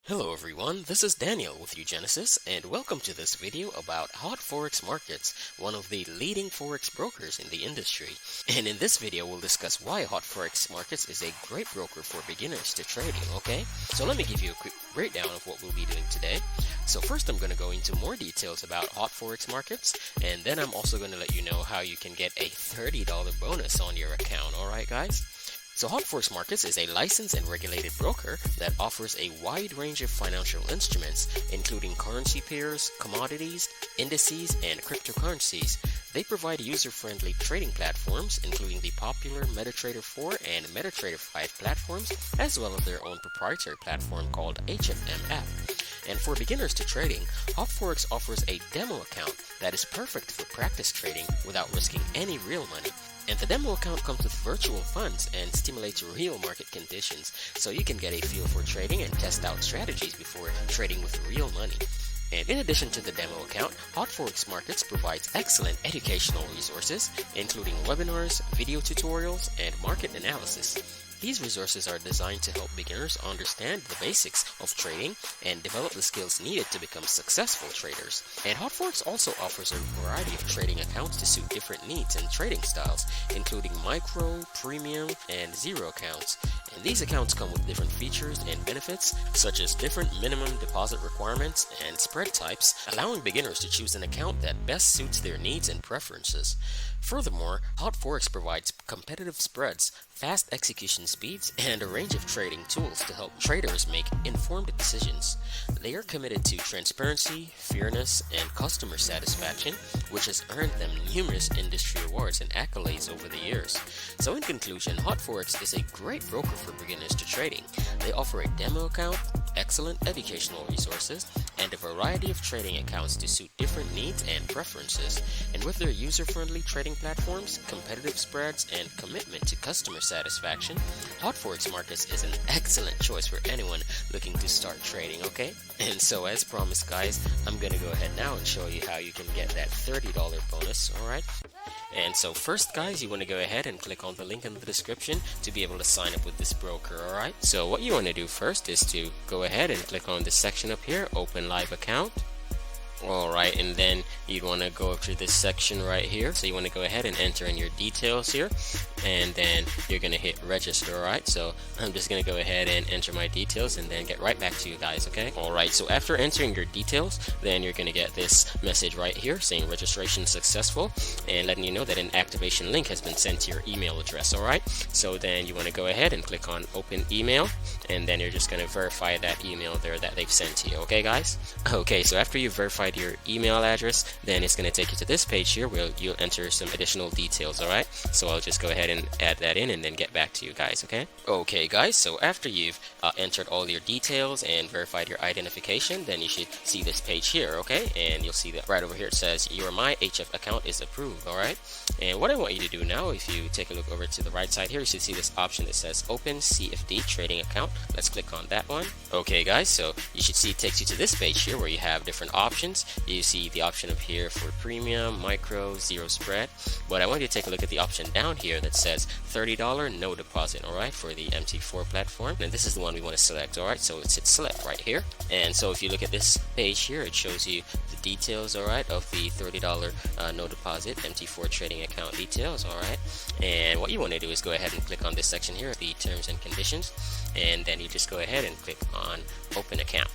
Hello everyone, this is Daniel with uGenesys, and welcome to this video about HotForex Markets, one of the leading Forex brokers in the industry. And in this video, we'll discuss why HotForex Markets is a great broker for beginners to trading, okay? So let me give you a quick breakdown of what we'll be doing today. So first I'm going to go into more details about HotForex Markets, and then I'm also going to let you know how you can get a $30 bonus on your account, alright guys? So HotForex Markets is a licensed and regulated broker that offers a wide range of financial instruments, including currency pairs, commodities, indices, and cryptocurrencies. They provide user-friendly trading platforms, including the popular MetaTrader 4 and MetaTrader 5 platforms, as well as their own proprietary platform called HFM app. And for beginners to trading, HotForex offers a demo account that is perfect for practice trading without risking any real money. And the demo account comes with virtual funds and stimulates real market conditions, so you can get a feel for trading and test out strategies before trading with real money. And in addition to the demo account, HotForex Markets provides excellent educational resources, including webinars, video tutorials, and market analysis. These resources are designed to help beginners understand the basics of trading and develop the skills needed to become successful traders. And HotForex also offers a variety of trading accounts to suit different needs and trading styles, including micro, premium, and zero accounts. And these accounts come with different features and benefits, such as different minimum deposit requirements and spread types, allowing beginners to choose an account that best suits their needs and preferences. Furthermore, HotForex provides competitive spreads, fast execution speeds, and a range of trading tools to help traders make informed decisions. They are committed to transparency, fairness, and customer satisfaction, which has earned them numerous industry awards and accolades over the years. So in conclusion, HotForex is a great broker for beginners to trading. They offer a demo account, excellent educational resources, and a variety of trading accounts to suit different needs and preferences. And with their user-friendly trading platforms, competitive spreads, and commitment to customer satisfaction, HotForex Markets is an excellent choice for anyone looking to start trading, okay? And so as promised guys, I'm going to go ahead now and show you how you can get that $30 bonus, alright? And so first guys, you want to go ahead and click on the link in the description to be able to sign up with this broker, alright? So what you want to do first is to go ahead and click on this section up here, open live account. Alright, and then you'd want to go up to this section right here. So you want to go ahead and enter in your details here, and then you're going to hit register. Alright, so I'm just going to go ahead and enter my details and then get right back to you guys, okay? Alright, so after entering your details, then you're going to get this message right here saying registration successful, and letting you know that an activation link has been sent to your email address. Alright, so then you want to go ahead and click on open email, and then you're just going to verify that email there that they've sent to you, okay guys? Okay, so after you verify your email address, then it's going to take you to this page here where you'll enter some additional details. Alright, so I'll just go ahead and add that in and then get back to you guys, okay? Okay guys, so after you've entered all your details and verified your identification, then you should see this page here, okay? And you'll see that right over here it says your My HF account is approved. Alright, and what I want you to do now, if you take a look over to the right side here, you should see this option that says open CFD trading account. Let's click on that one. Okay guys, so you should see it takes you to this page here where you have different options. You see the option up here for premium, micro, zero spread, but I want you to take a look at the option down here that says $30 no deposit, alright, for the MT4 platform, and this is the one we want to select. Alright, so it's hit select right here, and so if you look at this page here, it shows you the details, alright, of the $30 no deposit MT4 trading account details. Alright, and what you want to do is go ahead and click on this section here, the terms and conditions, and then you just go ahead and click on open account.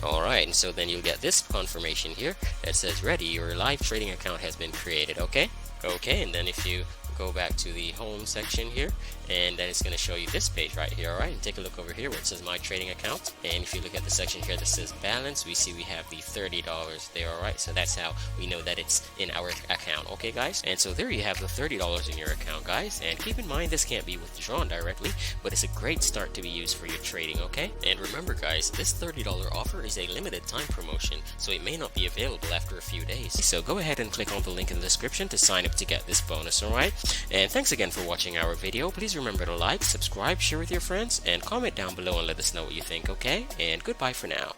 Alright, and so then you'll get this confirmation here that says ready, your live trading account has been created, okay? Okay, and then if you go back to the home section here, and then it's going to show you this page right here. Alright, and take a look over here where it says my trading account, and if you look at the section here that says balance, we see we have the $30 there. Alright, so that's how we know that it's in our account, okay guys? And so there you have the $30 in your account guys, and keep in mind this can't be withdrawn directly, but it's a great start to be used for your trading, okay? And remember guys, this $30 offer is a limited time promotion, so it may not be available after a few days. So go ahead and click on the link in the description to sign up to get this bonus. Alright, and thanks again for watching our video. Please remember to like, subscribe, share with your friends, and comment down below and let us know what you think, okay? And goodbye for now.